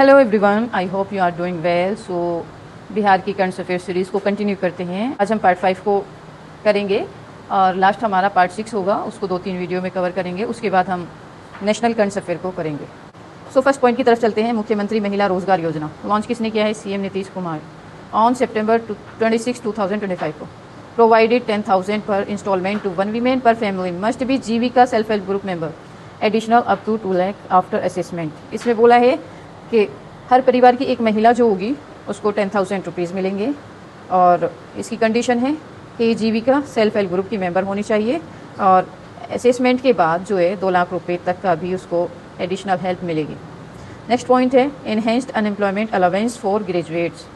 Hello everyone, I hope you are doing well. So Bihar की current affair series को continue करते हैं। आज हम पार्ट 5 को करेंगे और लास्ट हमारा पार्ट 6 होगा, उसको 2-3 वीडियो में कवर करेंगे। उसके बाद हम नेशनल करंट अफेयर को करेंगे। सो फर्स्ट पॉइंट की तरफ चलते हैं। मुख्यमंत्री महिला रोजगार योजना लॉन्च किसने किया है? CM Nitish Kumar on September 26, 2025 को। Provided 10,000 per instalment to 1 women per family must be Jeevika self help group member additional up to 2 lakh after assessment. इसमें बोला है कि हर परिवार की एक महिला जो होगी उसको 10,000 रुपीज़ मिलेंगे और इसकी कंडीशन है कि जीविका सेल्फ हेल्प ग्रुप की मेंबर होनी चाहिए और असेसमेंट के बाद जो है 2 लाख रुपए तक का भी उसको एडिशनल हेल्प मिलेगी। नेक्स्ट पॉइंट है enhanced unemployment allowance for graduates.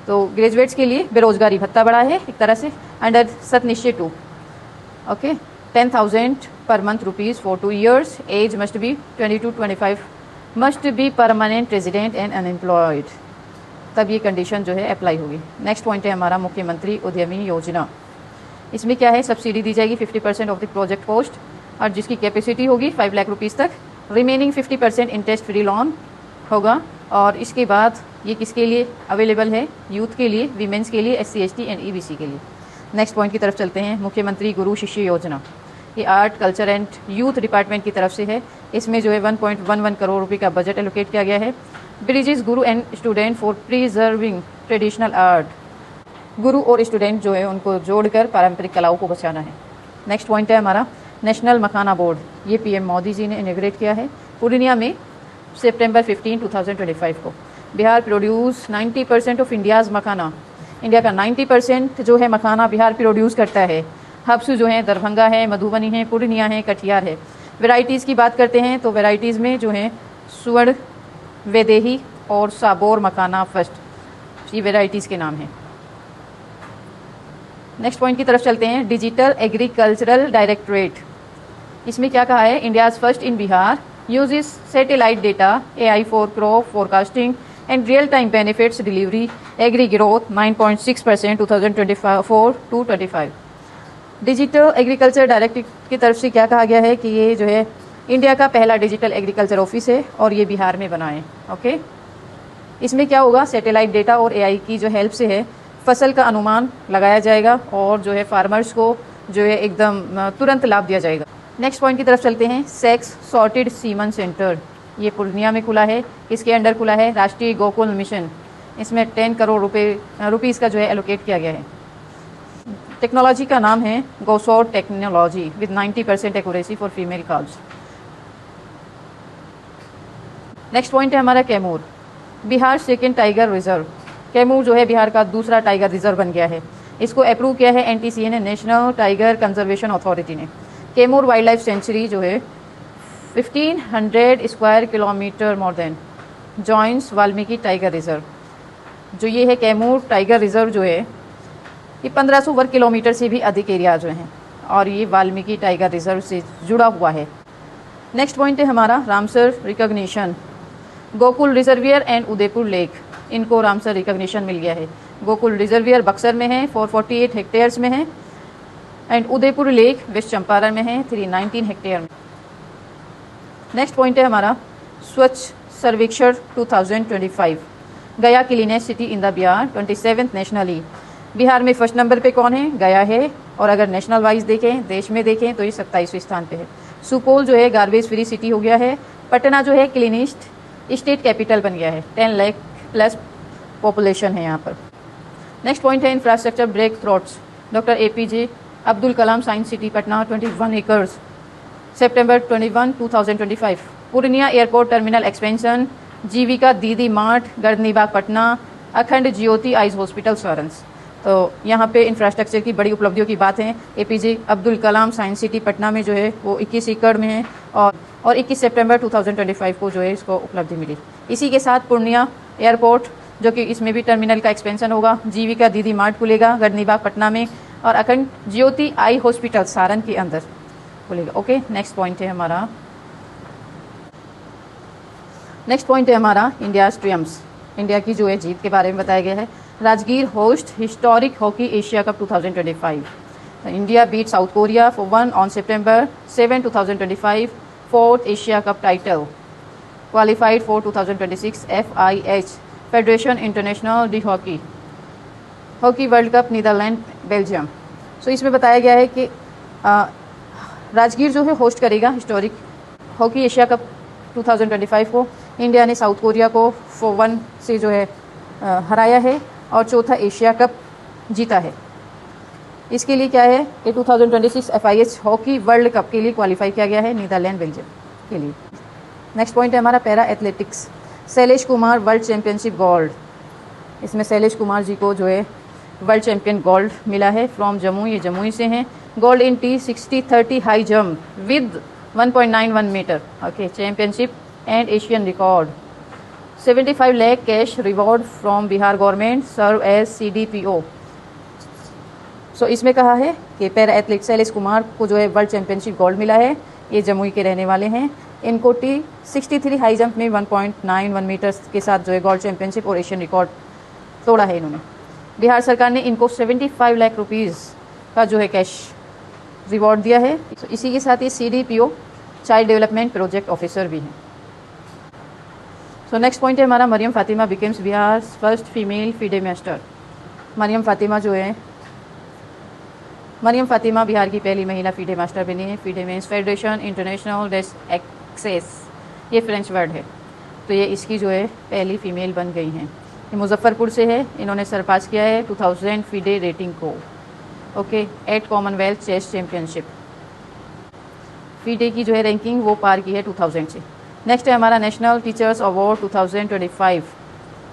तो ग्रेजुएट्स के लिए बेरोजगारी भत्ता बढ़ा है एक तरह से under सतनिश्चय 2। Okay, 10,000 per month rupees for 2 years। Age must be 22 to 25, must be permanent resident and unemployed, तब ये कंडीशन जो है अप्लाई होगी। नेक्स्ट पॉइंट है हमारा मुख्यमंत्री उद्यमी योजना। इसमें क्या है? सब्सिडी दी जाएगी 50% ऑफ द प्रोजेक्ट कॉस्ट और जिसकी कैपेसिटी होगी 5 लाख रुपीज़ तक। रिमेनिंग 50% इंटरेस्ट फ्री लोन होगा और इसके बाद ये किसके लिए अवेलेबल है? यूथ के लिए, वीमेंस के लिए, SC ST एंड EBC के लिए। नेक्स्ट पॉइंट की तरफ चलते हैं। मुख्यमंत्री गुरु शिष्य योजना, ये art culture and youth department की तरफ से है। इसमें जो है 1.11 करोड़ रुपए का बजट एलोकेट किया गया है। Bridges Guru and student for preserving traditional art. गुरु और स्टूडेंट जो है उनको जोड़कर पारंपरिक कलाओं को बचाना है। नेक्स्ट पॉइंट है हमारा नेशनल मखाना बोर्ड, ये PM मोदी जी ने इनॉग्रेट किया है पूर्णिया में September 15, 2025 को। Bihar produce 90% of India's makhana. India का 90% जो है मखाना बिहार प्रोड्यूस करता है। हब्स जो हैं दरभंगा है, मधुबनी है, पूर्णिया है, कटिहार है। वैरायटीज़ की बात करते हैं तो वैरायटीज़ में जो है सुवर्ण, वैदेही और साबोर मखाना फर्स्ट, ये वैरायटीज़ के नाम हैं। नेक्स्ट पॉइंट की तरफ चलते हैं। डिजिटल एग्रीकल्चरल डायरेक्टरेट, इसमें क्या कहा है? India's first in Bihar uses satellite data AI for crop forecasting and real time benefits delivery agri growth 9.6% 2024 to 25। Digital agriculture directorate की तरफ से क्या कहा गया है कि ये जो है इंडिया का पहला डिजिटल एग्रीकल्चर ऑफिस है और ये बिहार में बना है। ओके, इसमें क्या होगा? सैटेलाइट डेटा और AI की जो हेल्प से है फसल का अनुमान लगाया जाएगा और जो है फार्मर्स को जो है एकदम तुरंत लाभ दिया जाएगा। नेक्स्ट पॉइंट की तरफ चलते हैं। सेक्स सॉर्टेड सीमन सेंटर, ये पूर्णिया में खुला है। इसके अंडर खुला है राष्ट्रीय गोकुल मिशन। इसमें 10 करोड़ रुपीज़ का जो है एलोकेट किया गया है। टेक्नोलॉजी का नाम है गोसोर technology with 90% accuracy for female cubs. Next point है हमारा Kaimur, Bihar second tiger reserve. Kaimur जो है बिहार का दूसरा टाइगर रिजर्व बन गया है। इसको अप्रूव किया है NTCA ने, नेशनल टाइगर कंजर्वेशन अथॉरिटी ने। कैमूर वाइल्ड लाइफ सेंचुरी जो है 1500 square kilometre more than joints Valmiki tiger reserve. जो ये है कैमूर टाइगर रिजर्व जो है ये 1500 वर्ग किलोमीटर से भी अधिक एरिया जो हैं और ये वाल्मीकि टाइगर रिजर्व से जुड़ा हुआ है। नेक्स्ट पॉइंट है हमारा Ramsar recognition. Gokul reservoir and Udaipur lake, इनको रामसर रिकॉग्निशन मिल गया है। गोकुल रिजर्वियर बक्सर में है 448 हेक्टेयर्स में है and Udaipur lake west Champaran में है 319 हेक्टेयर में। नेक्स्ट पॉइंट है हमारा स्वच्छ सर्वेक्षण 2025। गया cleanest city in the Bihar 27th nationally. Bihar में फर्स्ट नंबर पे कौन है? गया है। और अगर नेशनल वाइज देखें, देश में देखें तो ये 27वें स्थान पे है। सुपौल जो है गार्बेज फ्री सिटी हो गया है। पटना जो है क्लीनिस्ट स्टेट कैपिटल बन गया है। 10 लाख प्लस पॉपुलेशन है यहाँ पर। नेक्स्ट पॉइंट है infrastructure breakthroughs. Doctor APJ Abdul Kalam science city Patna 21 acres September 21, 2025। Purnea airport terminal expansion, Jeevika Didi mart Gardanibagh Patna, अखंड ज्योति आइज हॉस्पिटल सरंस। तो यहाँ पे इंफ्रास्ट्रक्चर की बड़ी उपलब्धियों की बात है। APJ Abdul Kalam science city Patna में जो है वो 21 एकड़ में है और 21 सितंबर 2025 को जो है इसको उपलब्धि मिली। इसी के साथ पूर्णिया एयरपोर्ट जो कि इसमें भी टर्मिनल का एक्सपेंशन होगा, जीविका दीदी मार्ट खुलेगा गर्दनीबाग पटना में और अखंड ज्योति आई हॉस्पिटल सारण के अंदर खुलेगा। ओके, नेक्स्ट पॉइंट है हमारा इंडियाज ट्रियम्स, इंडिया की जो है जीत के बारे में बताया गया है। Rajgir host historic hockey Asia cup 2025। India beat South Korea for 1 on September 7, 2025 4th Asia cup title. Qualified for 2026 FIH federation international de hockey world cup Netherlands Belgium. So इसमें बताया गया है कि राजगीर जो है होस्ट करेगा हिस्टोरिक हॉकी एशिया कप 2025 को। India ने साउथ कोरिया को 4-1 से जो है हराया है और चौथा एशिया कप जीता है। इसके लिए क्या है कि 2026 FIH हॉकी वर्ल्ड कप के लिए क्वालिफाई किया गया है नीदरलैंड बेल्जियम के लिए। नेक्स्ट पॉइंट है हमारा para athletics. Shailesh Kumar world championship gold. इसमें शैलेश कुमार जी को जो है वर्ल्ड चैंपियन गोल्ड मिला है फ्रॉम जम्मू, ये जम्मू से हैं। Gold in T60-30 high jump with 1.91 metre, okay, championship and Asian record. 75 lakh cash reward from Bihar government, serve as CDPO। So इसमें कहा है कि पैरा एथलीट शैलेश कुमार को जो है वर्ल्ड चैंपियनशिप गोल्ड मिला है, ये जमुई के रहने वाले हैं। इनको T63 हाई जंप में 1.91 मीटर के साथ जो है गोल्ड चैंपियनशिप और एशियन रिकॉर्ड तोड़ा है इन्होंने। बिहार सरकार ने इनको 75 लाख रुपीज़ का जो है कैश रिवॉर्ड दिया है। तो इसी के साथ ये CDPO child development project officer भी हैं। सो नेक्स्ट पॉइंट है हमारा Mariam Fatima becomes Bihar first female FIDE master. Mariam Fatima Bihar की पहली महिला फीडे मास्टर बनी है। फीडे मीन्स फेडरेशन इंटरनेशनल डेस्क एक्सेस, ये फ्रेंच वर्ड है। तो ये इसकी जो है पहली फीमेल बन गई हैं। ये मुजफ्फरपुर से है। इन्होंने सरपास किया है 2000 फीडे रेटिंग को, okay, at Commonwealth chess championship. FIDE की जो है रैंकिंग वो पार की है 2000 से। नेक्स्ट है हमारा नेशनल टीचर्स अवार्ड 2025,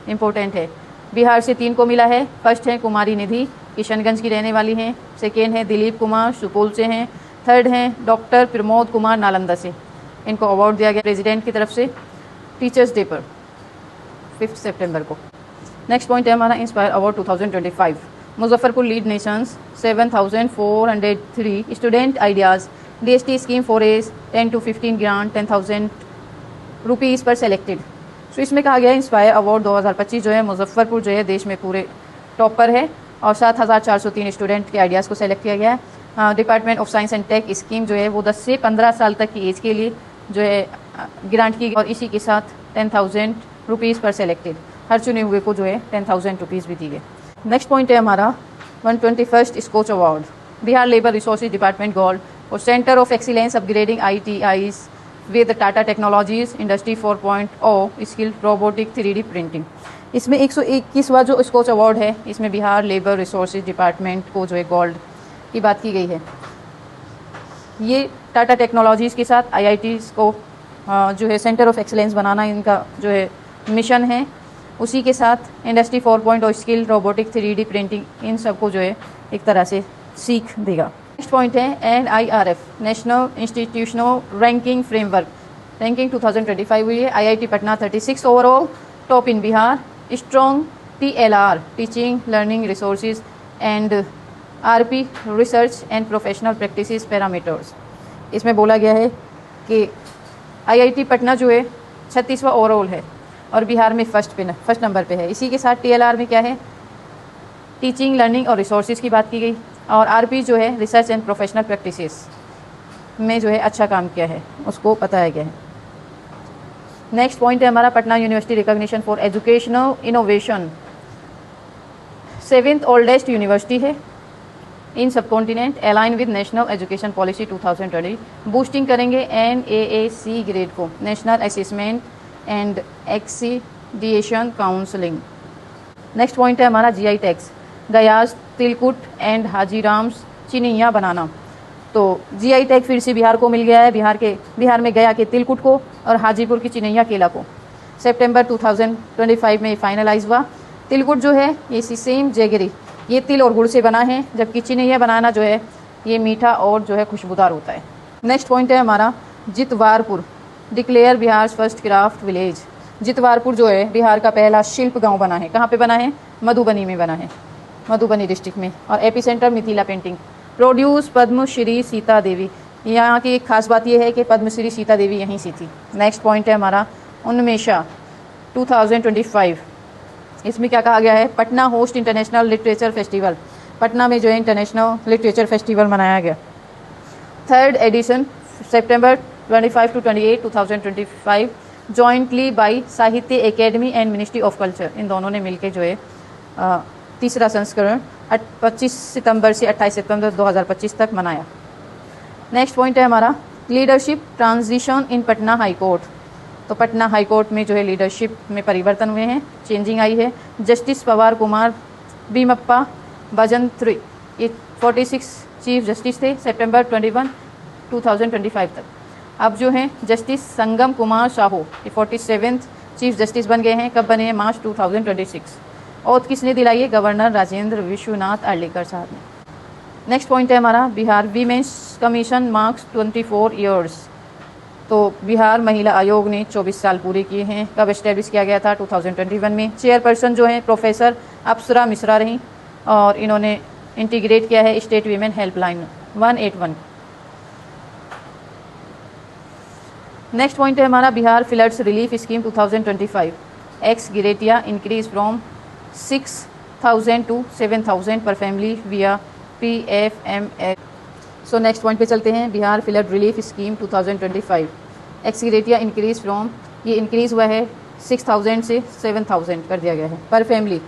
इम्पोर्टेंट है। बिहार से 3 को मिला है। फर्स्ट है कुमारी निधि, किशनगंज की रहने वाली हैं। सेकेंड है दिलीप कुमार, सुपौल से हैं। थर्ड हैं डॉक्टर प्रमोद कुमार, नालंदा से। इनको अवार्ड दिया गया प्रेसिडेंट की तरफ से टीचर्स डे पर 5 सितंबर को। नेक्स्ट पॉइंट है हमारा Inspire award 2025। Muzaffarpur lead nations 7403 student ideas DST scheme for age 10 to 15 grant 10,000 rupees per selected. So इसमें कहा गया है इंस्पायर अवार्ड 2025 जो है मुजफ्फरपुर जो है देश में पूरे टॉप पर है और 7403 स्टूडेंट के आइडियाज़ को सेलेक्ट किया गया है। Department of science and tech scheme जो है वो 10 से 15 साल तक की एज के लिए जो है ग्रांट की और इसी के साथ 10,000 रुपीज़ पर सेलेक्टेड, हर चुने हुए को जो है 10,000 रुपीज़ भी दी गई। नेक्स्ट पॉइंट है हमारा 121st Skoch award. Bihar labour resources department gold और centre of excellence upgrading ITIs with Tata technologies industry 4.0 skill robotic 3D printing. इसमें 121वां जो स्कोच अवार्ड है, इसमें बिहार लेबर रिसोर्सेज डिपार्टमेंट को जो है गोल्ड की बात की गई है। ये टाटा टेक्नोलॉजीज़ के साथ IITs को जो है सेंटर ऑफ एक्सीलेंस बनाना इनका जो है मिशन है। उसी के साथ industry 4.0 skill robotic 3D printing इन सबको जो है एक तरह से सीख देगा। नेक्स्ट पॉइंट है NIRF national institutional ranking framework. Ranking 2025 हुई है। IIT Patna 36 overall, top in Bihar, strong TLR teaching learning resources and RP research and professional practices parameters. इसमें बोला गया है कि IIT पटना जो है 36वां ओवरऑल है और बिहार में फर्स्ट नंबर पे है। इसी के साथ TLR में क्या है, टीचिंग लर्निंग और रिसोर्सेज की बात की गई और RP जो है रिसर्च एंड प्रोफेशनल प्रैक्टिसेस में जो है अच्छा काम किया है उसको बताया गया है। नेक्स्ट पॉइंट है हमारा Patna university recognition for educational innovation. 7th oldest university है in subcontinent, align with national education policy 2020। Boosting करेंगे NAAC ग्रेड को, national assessment and accreditation counselling. Next point है हमारा GI tax. Gaya's, tilkut and हाजीराम्स Chinia banana. तो GI tag फिर से बिहार को मिल गया है। बिहार में गया के तिलकुट को और हाजीपुर की चिनैया केला को सितंबर 2025 में फाइनलाइज हुआ। तिलकुट जो है ये सेम जेगरी, ये तिल और गुड़ से बना है, जबकि चिनैया बनाना जो है ये मीठा और जो है खुशबूदार होता है। नेक्स्ट पॉइंट है हमारा Jitwarpur, declare Bihar first craft village. Jitwarpur जो है बिहार का पहला शिल्प गांव बना है। कहाँ पे बना है? मधुबनी में बना है, मधुबनी डिस्ट्रिक्ट में, और epicentre Mithila painting. Produce Padmashri Sita Devi. यहाँ की एक खास बात यह है कि पद्मश्री सीता देवी यहीं से थी। नेक्स्ट पॉइंट है हमारा उन्मेषा 2025। इसमें क्या कहा गया है? Patna host international literature festival. Patna में जो है इंटरनेशनल लिटरेचर फेस्टिवल मनाया गया। 3rd एडिशन सितंबर 25 to 28, 2025 jointly by Sahitya academy and ministry of culture, इन दोनों ने मिलकर जो है तीसरा संस्करण 25 सितंबर से 28 सितंबर 2025 तक मनाया। नेक्स्ट पॉइंट है हमारा leadership transition in Patna high court. तो पटना हाई कोर्ट में जो है लीडरशिप में परिवर्तन हुए हैं, चेंजिंग आई है। जस्टिस पवार कुमार भीमप्पा भजंत्री ये 46 चीफ जस्टिस थे सितंबर 21 2025 तक। अब जो हैं जस्टिस संगम कुमार साहू ये 47th चीफ जस्टिस बन गए हैं। कब बने हैं? मार्च 2026। ओथ किसने दिलाई है? गवर्नर राजेंद्र विश्वनाथ अर्लेकर साहब ने। नेक्स्ट पॉइंट है हमारा Bihar women's commission marks 24 years. तो बिहार महिला आयोग ने 24 साल पूरे किए हैं। कब एस्टेब्लिश किया गया था? 2021 में। चेयरपर्सन जो हैं प्रोफेसर अप्सरा मिश्रा रहीं और इन्होंने इंटीग्रेट किया है state women helpline 181। Next point है हमारा Bihar floods relief scheme 2025। Ex gratia increase from 6,000 to 7,000 पर फैमिली विया PFMS। सो नेक्स्ट पॉइंट पे चलते हैं Bihar flood relief scheme 2025। Ex gratia increase from ये इंक्रीज़ हुआ है 6,000 से 7,000 कर दिया गया है पर फैमिली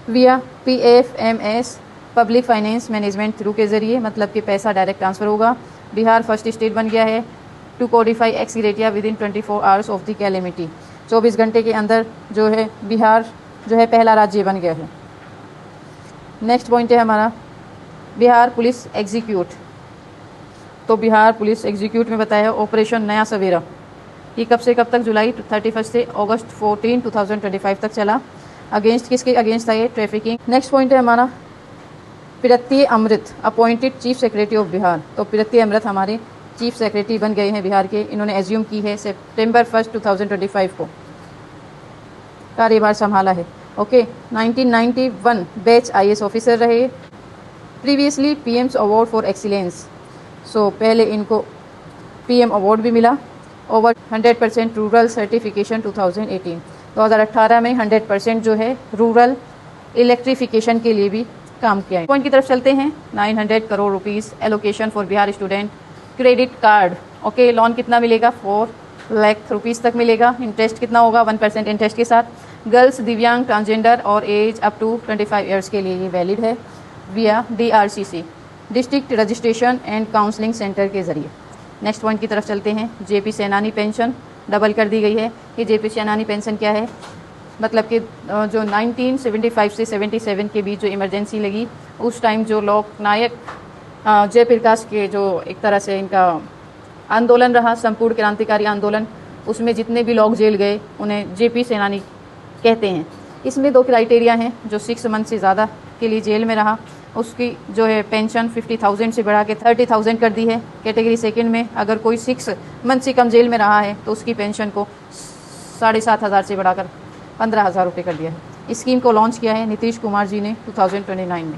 विया PFMS public finance management through के ज़रिए, मतलब कि पैसा डायरेक्ट ट्रांसफ़र होगा। बिहार फर्स्ट स्टेट बन गया है to codify ex gratia within 24 hours of the calamity. 24 घंटे के अंदर जो है बिहार जो है पहला राज्य बन गया है। नेक्स्ट पॉइंट है हमारा बिहार पुलिस एग्जीक्यूट। तो बिहार पुलिस एग्जीक्यूट में बताया ऑपरेशन नया सवेरा, ये कब से कब तक? जुलाई 31 से अगस्त 14 2025 तक चला। अगेंस्ट किसके अगेंस्ट था ये? ट्रैफिकिंग। नेक्स्ट पॉइंट है हमारा Preeti Amrit appointed chief secretary of Bihar. तो प्रीति अमृत हमारे चीफ सेक्रेटरी बन गए हैं बिहार के। इन्होंने एज्यूम की है सितंबर 1 2025 को कार्यभार संभाला है। ओके 1991 बैच IAS ऑफिसर रहे। Previously PM's award for excellence. So पहले इनको PM अवार्ड भी मिला। Over 100% rural certification 2018। 2018 में 100% जो है रूरल इलेक्ट्रिफिकेशन के लिए भी काम किया है। पॉइंट की तरफ चलते हैं। 900 crore rupees allocation for Bihar student credit card. Okay loan कितना मिलेगा? 4 लाख रुपीज़ तक मिलेगा। इंटरेस्ट कितना होगा? 1% इंटरेस्ट के साथ। गर्ल्स, दिव्यांग, ट्रांसजेंडर और एज अप टू 25 ईयर्स के लिए ये वैलिड है विया DRCC district registration and counselling centre के ज़रिए। नेक्स्ट पॉइंट की तरफ चलते हैं। JP सेनानी पेंशन डबल कर दी गई है। ये JP सेनानी पेंशन क्या है? मतलब कि जो 1975 से 77 के बीच जो इमरजेंसी लगी उस टाइम जो लोकनायक जयप्रकाश के जो एक तरह से इनका आंदोलन रहा, संपूर्ण क्रांतिकारी आंदोलन, उसमें जितने भी लोग जेल गए उन्हें JP सेनानी कहते हैं। इसमें 2 क्राइटेरिया हैं। जो 6 मंथ से ज़्यादा के लिए जेल में रहा उसकी जो है पेंशन 50,000 से बढ़ा के 30,000 कर दी है। कैटेगरी सेकंड में अगर कोई 6 मंथ से कम जेल में रहा है तो उसकी पेंशन को 7,500 से बढ़ाकर 15,000 रुपये कर दिया है। इस स्कीम को लॉन्च किया है नीतीश कुमार जी ने 2029 में।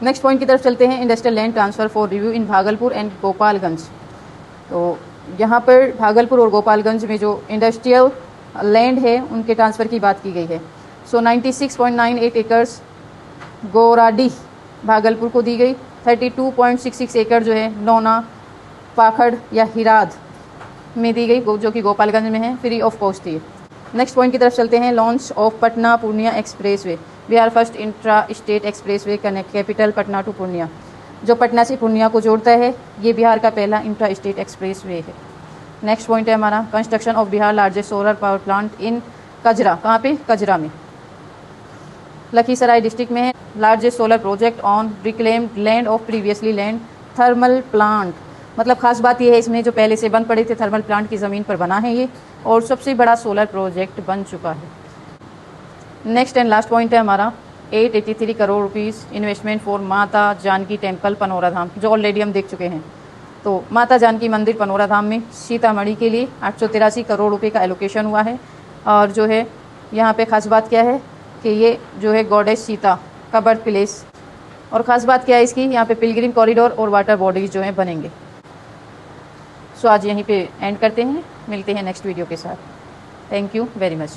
नेक्स्ट पॉइंट की तरफ चलते हैं। Industrial land transfer for review in Bhagalpur and Gopalganj. तो यहाँ पर भागलपुर और गोपालगंज में जो इंडस्ट्रियल लैंड है उनके ट्रांसफ़र की बात की गई है। सो 96.98 एकर्स गोराडीह भागलपुर को दी गई। 32.66 एकड़ जो है नौना पाखड़ या हिराद में दी गई जो कि गोपालगंज में है। फ्री ऑफ कॉस्ट थी। नेक्स्ट पॉइंट की तरफ चलते हैं। Launch of Patna Purnia expressway. Bihar first intra state expressway connect capital Patna to Purnia. जो पटना से पूर्णिया को जोड़ता है ये बिहार का पहला इंट्रा स्टेट एक्सप्रेसवे है। नेक्स्ट पॉइंट है हमारा construction of Bihar largest solar power plant in Kajra. कहाँ पे? कजरा में, लखीसराय डिस्ट्रिक्ट में है। Largest solar project on reclaimed land of previously land thermal plant. मतलब खास बात यह है इसमें जो पहले से बंद पड़े थे थर्मल प्लांट की ज़मीन पर बना है ये, और सबसे बड़ा सोलर प्रोजेक्ट बन चुका है। नेक्स्ट एंड लास्ट पॉइंट है हमारा 883 करोड़ रुपीज़ इन्वेस्टमेंट फॉर माता जानकी टेम्पल पनोरा धाम, जो ऑलरेडी हम देख चुके हैं। तो माता जानकी मंदिर पनोरा धाम में सीतामढ़ी के लिए 883 करोड़ रुपये का एलोकेशन हुआ है। और जो है यहाँ पे खास बात क्या है कि ये जो है गॉडेस सीता का बर्थ प्लेस, और ख़ास बात क्या है इसकी, यहाँ पे पिलग्रिम कॉरिडोर और वाटर बॉडीज़ जो हैं बनेंगे। सो आज यहीं पे एंड करते हैं, मिलते हैं नेक्स्ट वीडियो के साथ। Thank you very much.